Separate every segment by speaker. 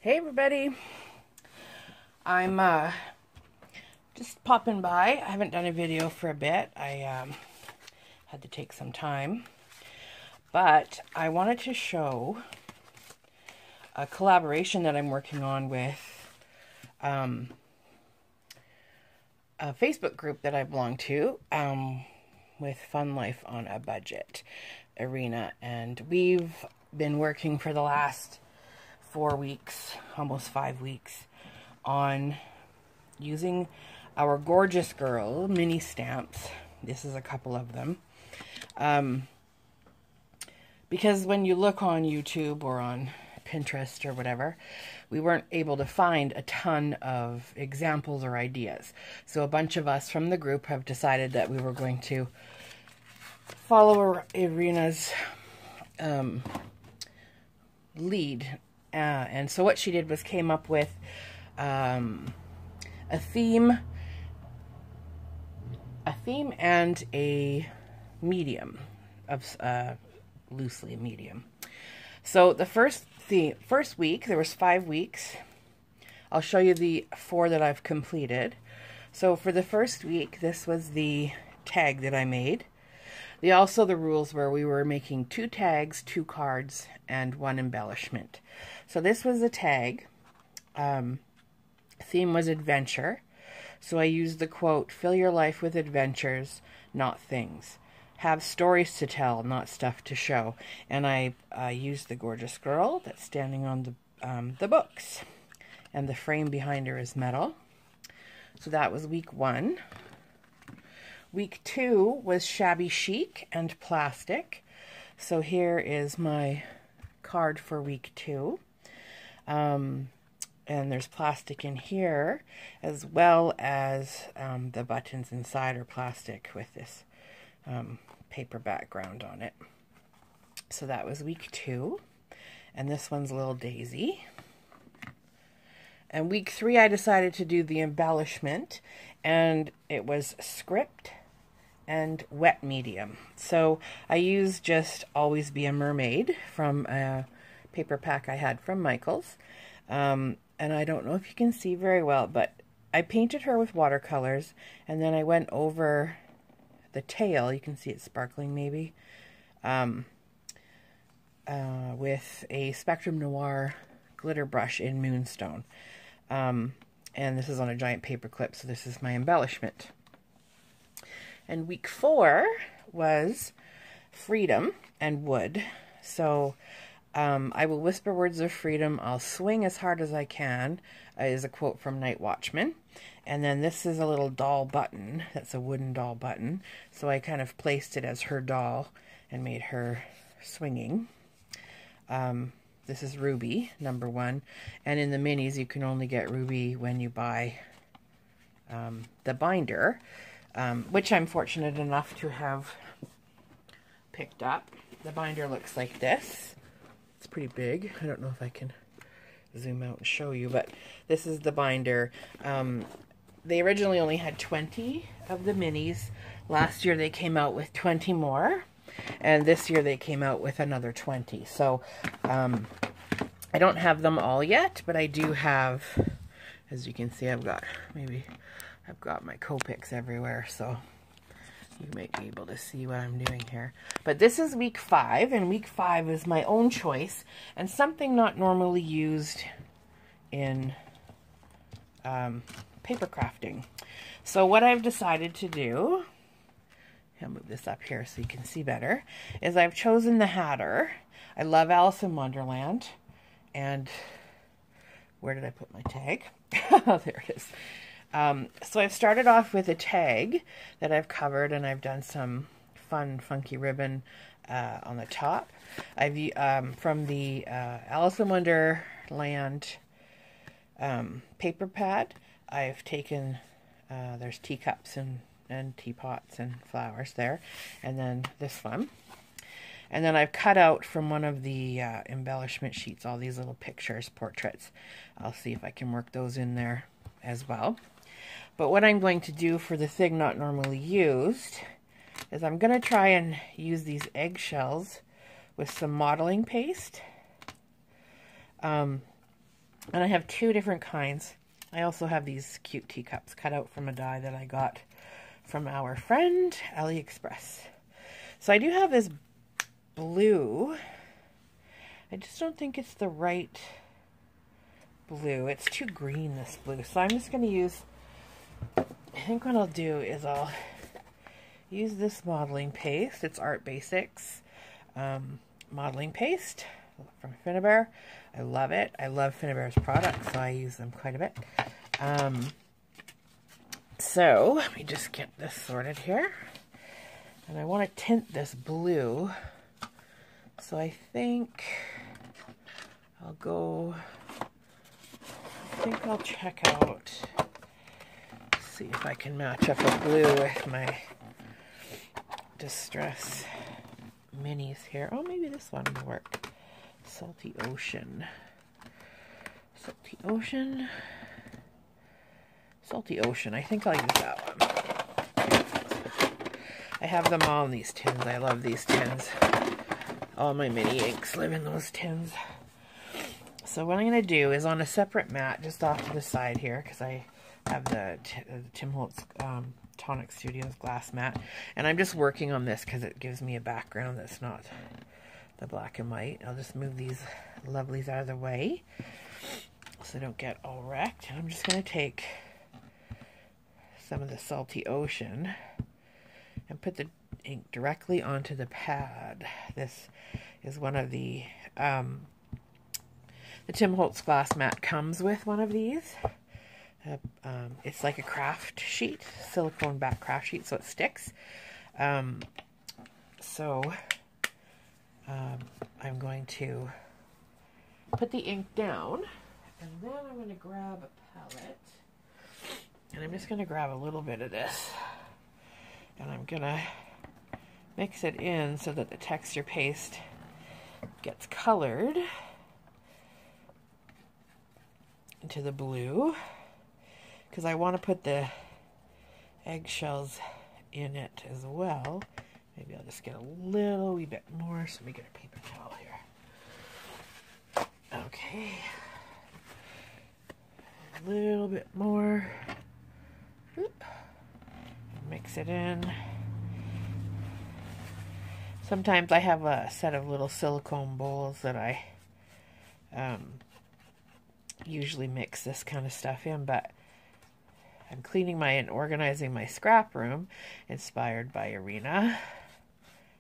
Speaker 1: Hey everybody, I'm just popping by. I haven't done a video for a bit. I had to take some time, but I wanted to show a collaboration that I'm working on with a Facebook group that I belong to with Fun Life on a Budget Arena, and we've been working for the last 4 weeks, almost 5 weeks, on using our Gorjuss Girl mini stamps. This is a couple of them. Because when you look on YouTube or on Pinterest or whatever, we weren't able to find a ton of examples or ideas. So a bunch of us from the group have decided that we were going to follow Irina's lead. And so what she did was came up with a theme and a medium of loosely a medium. So the first week, there was 5 weeks. I'll show you the 4 that I've completed. So for the first week, this was the tag that I made. The rules were we were making 2 tags, 2 cards, and 1 embellishment. So this was a tag. Theme was adventure. So I used the quote, "Fill your life with adventures, not things. Have stories to tell, not stuff to show." And I used the Gorjuss Girl that's standing on the books. And the frame behind her is metal. So that was week 1. Week 2 was shabby chic and plastic. So here is my card for week 2. And there's plastic in here, as well as the buttons inside are plastic with this paper background on it. So that was week 2. And this one's a little daisy. And week 3 I decided to do the embellishment, and it was script and wet medium. So I used just Always Be a Mermaid from a paper pack I had from Michael's. And I don't know if you can see very well, but I painted her with watercolors, and then I went over the tail, you can see it sparkling maybe, with a Spectrum Noir glitter brush in Moonstone. And this is on a giant paper clip, so this is my embellishment. And week 4 was freedom and wood. So I will whisper words of freedom. I'll swing as hard as I can, is a quote from Night Watchman. And then this is a little doll button. That's a wooden doll button. So I kind of placed it as her doll and made her swinging. This is Ruby, number 1. And in the minis, you can only get Ruby when you buy the binder. Which I'm fortunate enough to have picked up. The binder looks like this. It's pretty big. I don't know if I can zoom out and show you, but this is the binder. They originally only had 20 of the minis. Last year they came out with 20 more, and this year they came out with another 20. So I don't have them all yet, but I do have, as you can see, I've got my Copics everywhere, so you might be able to see what I'm doing here. But this is week 5, and week 5 is my own choice, and something not normally used in paper crafting. So what I've decided to do, I'll move this up here so you can see better, is I've chosen the Hatter. I love Alice in Wonderland, and where did I put my tag? Oh, there it is. So I've started off with a tag that I've covered, and I've done some fun, funky ribbon on the top. I've from the Alice in Wonderland paper pad, I've taken, there's teacups and teapots and flowers there, and then this one. And then I've cut out from one of the embellishment sheets all these little pictures, portraits. I'll see if I can work those in there as well. But what I'm going to do for the thing not normally used is I'm going to try and use these eggshells with some modeling paste. And I have two different kinds. I also have these cute teacups cut out from a die that I got from our friend AliExpress. So I do have this blue. I just don't think it's the right blue. It's too green, this blue. So I'm just going to use, I think what I'll do is I'll use this modeling paste. It's Art Basics modeling paste from Finnabair. I love it. I love Finnabair's products, so I use them quite a bit. So let me just get this sorted here. And I want to tint this blue. So I think I'll go, I think I'll check out, see if I can match up a blue with my Distress minis here. Oh, maybe this one will work. Salty Ocean. Salty Ocean. Salty Ocean. I think I'll use that one. I have them all in these tins. I love these tins. All my mini inks live in those tins. So what I'm going to do is on a separate mat, just off to the side here, because I have the Tim Holtz Tonic Studios glass mat. And I'm just working on this because it gives me a background that's not the black and white. I'll just move these lovelies out of the way so they don't get all wrecked. And I'm just going to take some of the Salty Ocean and put the ink directly onto the pad. This is one of the Tim Holtz glass mat comes with one of these. It's like a craft sheet, silicone back craft sheet, so it sticks. I'm going to put the ink down, and then I'm going to grab a palette, and I'm just going to grab a little bit of this, and I'm going to mix it in so that the texture paste gets colored into the blue, because I want to put the eggshells in it as well. Maybe I'll just get a little wee bit more. So let me get a paper towel here. Okay. A little bit more. Oop. Mix it in. Sometimes I have a set of little silicone bowls that I usually mix this kind of stuff in, but I'm cleaning and organizing my scrap room, inspired by Arena.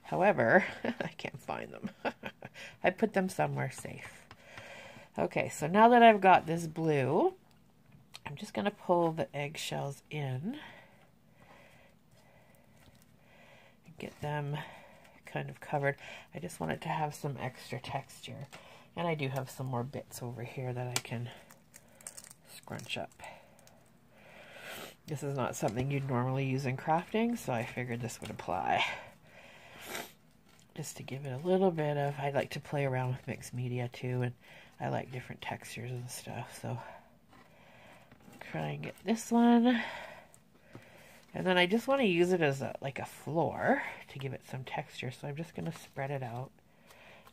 Speaker 1: However, I can't find them. I put them somewhere safe. Okay, so now that I've got this blue, I'm just going to pull the eggshells in and get them kind of covered. I just want it to have some extra texture. And I do have some more bits over here that I can scrunch up. This is not something you'd normally use in crafting, so I figured this would apply. Just to give it a little bit of, I like to play around with mixed media too, and I like different textures and stuff, so try and get this one. And then I just want to use it as like a floor to give it some texture, so I'm just going to spread it out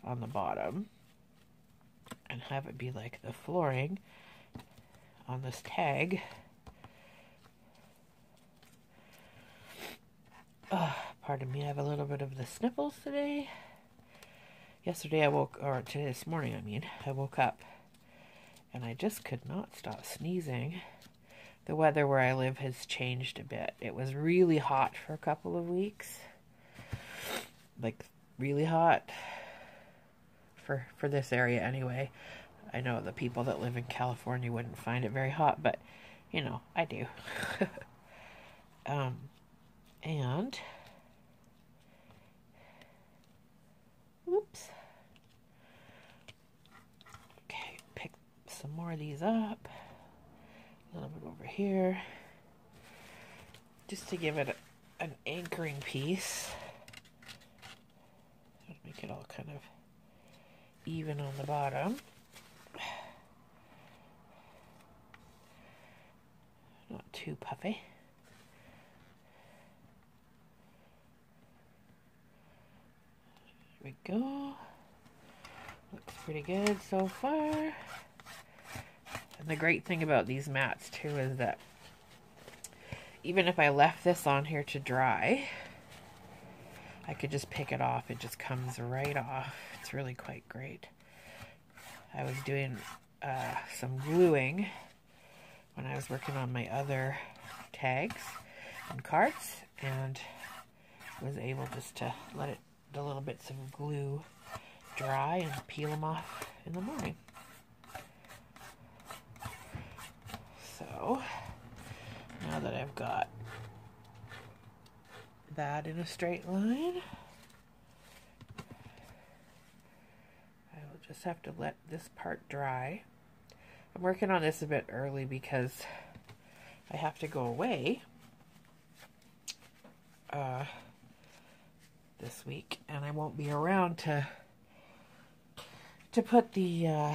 Speaker 1: on the bottom and have it be like the flooring on this tag. Pardon me, I have a little bit of the sniffles today. Yesterday this morning, I woke up and I just could not stop sneezing. The weather where I live has changed a bit. It was really hot for a couple of weeks. Like, really hot. For this area anyway. I know the people that live in California wouldn't find it very hot, but, you know, I do. And, whoops. Okay, pick some more of these up. A little bit over here. Just to give it an anchoring piece. Make it all kind of even on the bottom. Not too puffy. There we go. Looks pretty good so far. And the great thing about these mats too is that even if I left this on here to dry, I could just pick it off. It just comes right off. It's really quite great. I was doing some gluing when I was working on my other tags and cards, and was able just to let the little bits of glue dry and peel them off in the morning. So now that I've got that in a straight line, I will just have to let this part dry. I'm working on this a bit early because I have to go away this week, and I won't be around to put the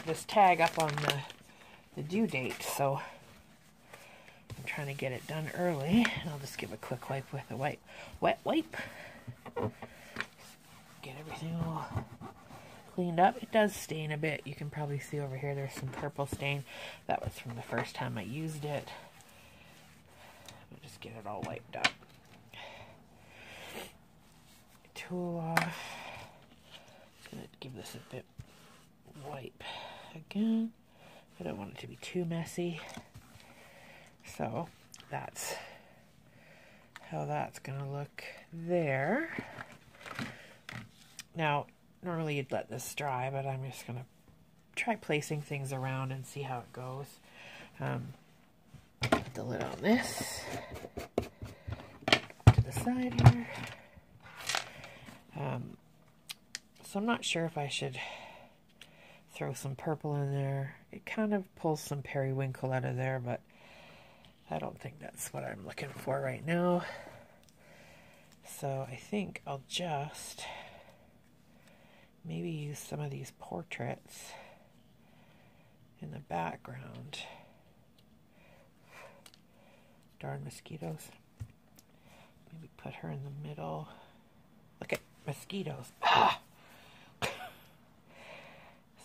Speaker 1: this tag up on the due date, so I'm trying to get it done early. And I'll just give a quick wipe with a wet wipe. Get everything all cleaned up. It does stain a bit. You can probably see over here there's some purple stain. That was from the first time I used it. I'll just get it all wiped up. Tool off. Just gonna give this a bit wipe again. I don't want it to be too messy. So that's how that's gonna look there. Now, normally you'd let this dry, but I'm just gonna try placing things around and see how it goes. Put the lid on this to the side here. So I'm not sure if I should throw some purple in there. It kind of pulls some periwinkle out of there, but I don't think that's what I'm looking for right now. So I think I'll just maybe use some of these portraits in the background. Darn mosquitoes. Maybe put her in the middle. Look at mosquitoes. Ah!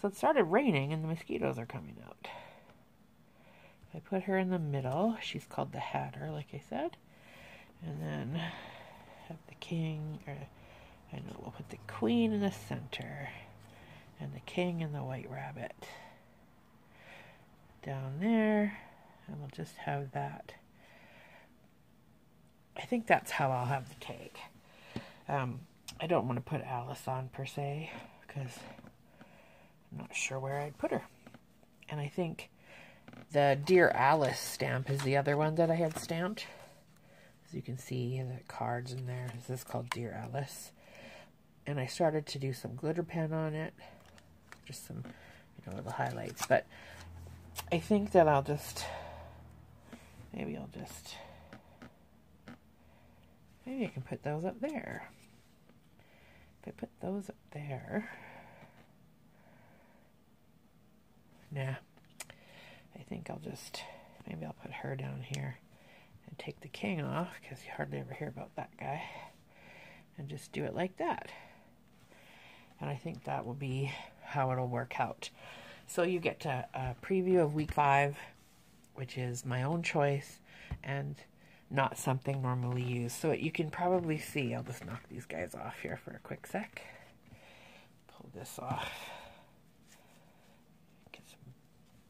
Speaker 1: So it started raining and the mosquitoes are coming out. I put her in the middle. She's called the Hatter, like I said. And then have the king, or I know we'll put the queen in the center. And the king and the white rabbit down there. And we'll just have that. I think that's how I'll have the tag. I don't want to put Alice on per se, because I'm not sure where I'd put her. And I think the Dear Alice stamp is the other one that I had stamped. As you can see, the cards in there. This is called Dear Alice. And I started to do some glitter pen on it. Just some, little highlights. But I think that maybe I can put those up there. If I put those up there. Nah. I think maybe I'll put her down here and take the king off, because you hardly ever hear about that guy. And just do it like that. And I think that will be how it'll work out. So you get a preview of week 5, which is my own choice and not something normally used. So you can probably see, I'll just knock these guys off here for a quick sec. Pull this off. Get some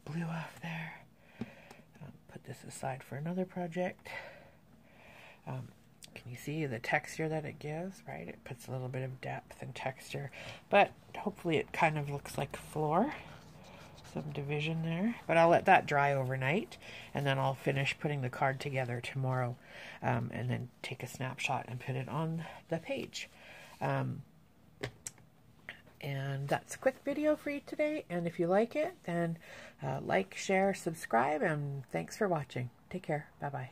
Speaker 1: blue off there. Put this aside for another project. Can you see the texture that it gives, right? It puts a little bit of depth and texture, but hopefully it kind of looks like floor. Some division there, but I'll let that dry overnight, and then I'll finish putting the card together tomorrow, and then take a snapshot and put it on the page. And that's a quick video for you today, and if you like it, then like, share, subscribe, and thanks for watching. Take care. Bye-bye.